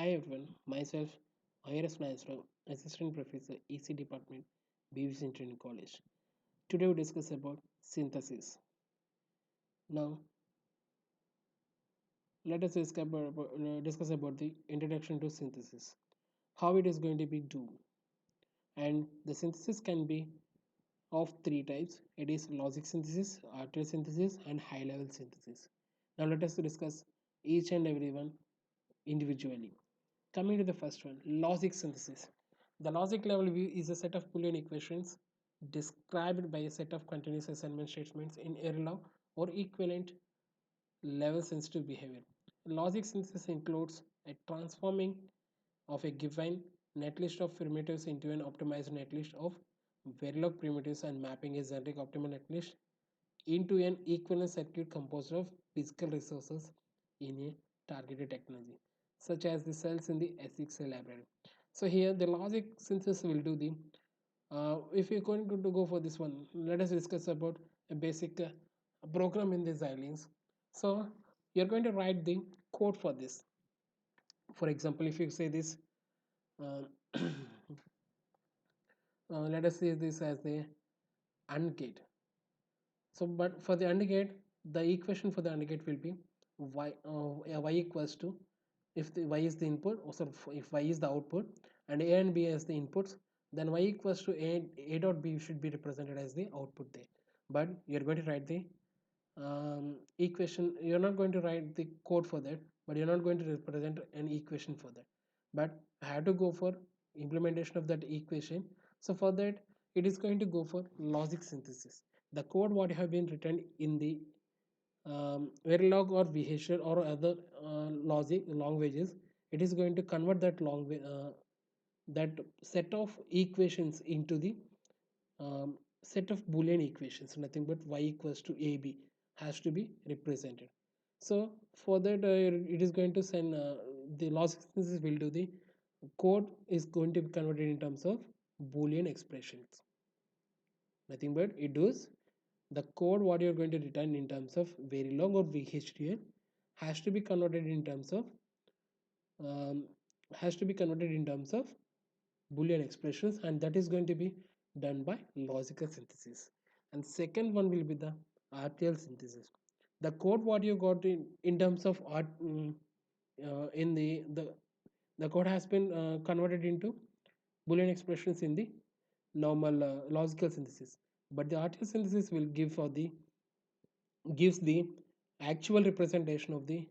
Hi everyone, myself IRS Naisram, Assistant Professor EC Department, BVC Training College. Today we discuss about synthesis. Now let us discuss about the introduction to synthesis, how it is going to be done, and the synthesis can be of three types. It is logic synthesis, arterial synthesis, and high-level synthesis. Now let us discuss each and every one individually. Coming to the first one, logic synthesis. The logic level view is a set of Boolean equations described by a set of continuous assignment statements in Erlang or equivalent level sensitive behavior. Logic synthesis includes a transforming of a given netlist of primitives into an optimized netlist of Verilog primitives and mapping a generic optimal netlist into an equivalent circuit composed of physical resources in a targeted technology, such as the cells in the SXA library. So here the logic synthesis will do the, if you're going to go for this one, let us discuss about a basic program in the Xilinx. So you're going to write the code for this. For example, if you say this, uh, let us say this as the AND gate. So, but for the AND gate, the equation for the AND gate will be y equals to, if the y is the input, or so if y is the output, and a and b as the inputs, then y equals to a dot b should be represented as the output there. But you're going to write the equation. You're not going to write the code for that, but you're not going to represent an equation for that. But I have to go for implementation of that equation. So for that, it is going to go for logic synthesis. The code what have been written in the Verilog or VHDL or other logic languages, it is going to convert that that set of equations into the set of Boolean equations. Nothing but y equals to ab has to be represented. So for that, it is going to send the logic synthesis will do the code is going to be converted in terms of Boolean expressions. Nothing but it does the code what you're going to return in terms of Verilog or VHDL has to be converted in terms of um, Boolean expressions, and that is going to be done by logical synthesis. And second one will be the RTL synthesis. The code what you got in terms of in the code has been converted into Boolean expressions in the normal logical synthesis, but the RTL synthesis will gives the actual representation of the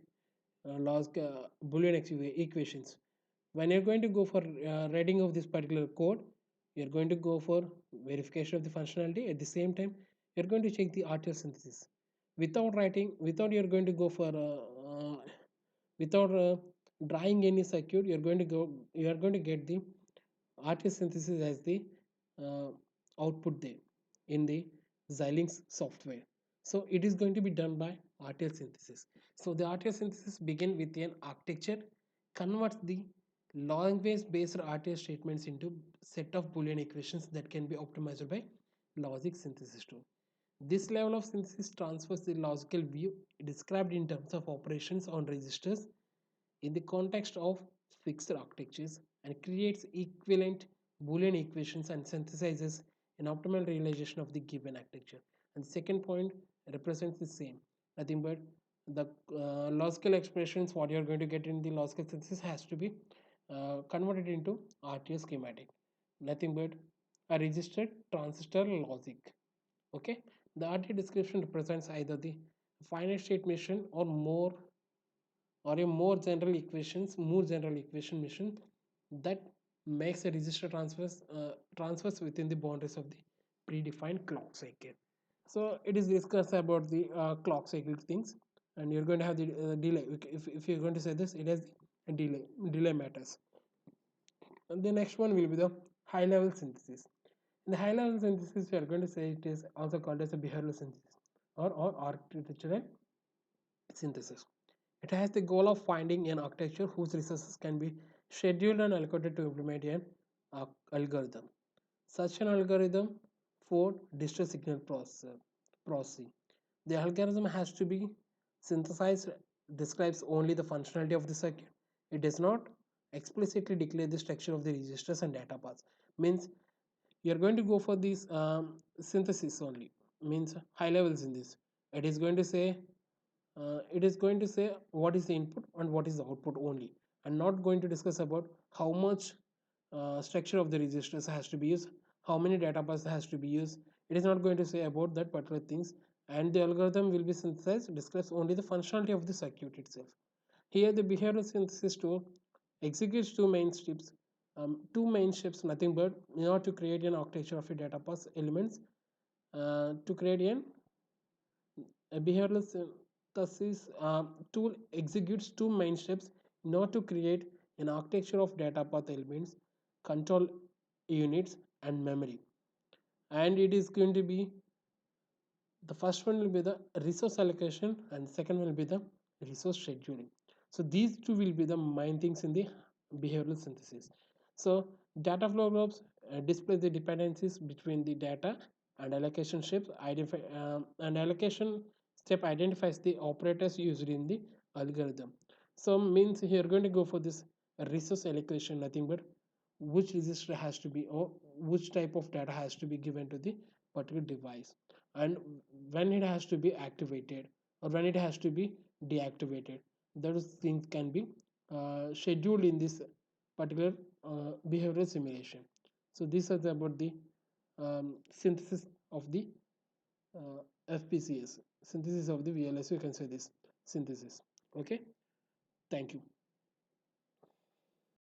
Boolean equations. When you're going to go for writing of this particular code, you're going to go for verification of the functionality. At the same time, you're going to check the RTL synthesis. Without you're going to go for without drawing any circuit, you are going to get the RTL synthesis as the uh, output there in the Xilinx software. So it is going to be done by RTL synthesis. So the RTL synthesis begin with an architecture, converts the language based RTL statements into set of Boolean equations that can be optimized by logic synthesis tool. This level of synthesis transfers the logical view described in terms of operations on registers in the context of fixed architectures and creates equivalent Boolean equations and synthesizes an optimal realization of the given architecture. And the second point represents the same. Nothing but the logical expressions what you are going to get in the logical synthesis has to be converted into RTL schematic. Nothing but a registered transistor logic. Okay, the RTL description represents either the finite state machine or a more general equation machine that makes a register transfers within the boundaries of the predefined clock cycle. So it is discussed about the clock cycle things, and you're going to have the delay. If you're going to say this, it has the delay matters. And the next one will be the high level synthesis. In the high level synthesis, we are going to say it is also called as a behavioral synthesis or architectural synthesis. It has the goal of finding an architecture whose resources can be scheduled and allocated to implement an algorithm. Such an algorithm for digital signal processing. The algorithm has to be synthesized, describes only the functionality of the circuit. It does not explicitly declare the structure of the registers and data paths. Means you're going to go for this synthesis only, means high levels in this. It is going to say what is the input and what is the output only, and not going to discuss about how much structure of the registers has to be used, how many data paths has to be used. It is not going to say about that particular things. And the algorithm will be synthesized describes only the functionality of the circuit itself. Here the behavioral synthesis tool executes two main steps, nothing but in order to create an architecture of a data path elements. To create a behavioral synthesis tool executes two main steps in order to create an architecture of data path elements, control units, and memory. And it is going to be, the first one will be the resource allocation and second will be the resource scheduling. So these two will be the main things in the behavioral synthesis. So data flow groups display the dependencies between the data, and allocation steps identify and allocation step identifies the operators used in the algorithm. So means here going to go for this resource allocation, nothing but which register has to be, or which type of data has to be given to the particular device, and when it has to be activated or when it has to be deactivated. Those things can be scheduled in this particular behavioral simulation. So these are about the synthesis of the FPCS, synthesis of the VLSI, you can say this synthesis. Okay, thank you.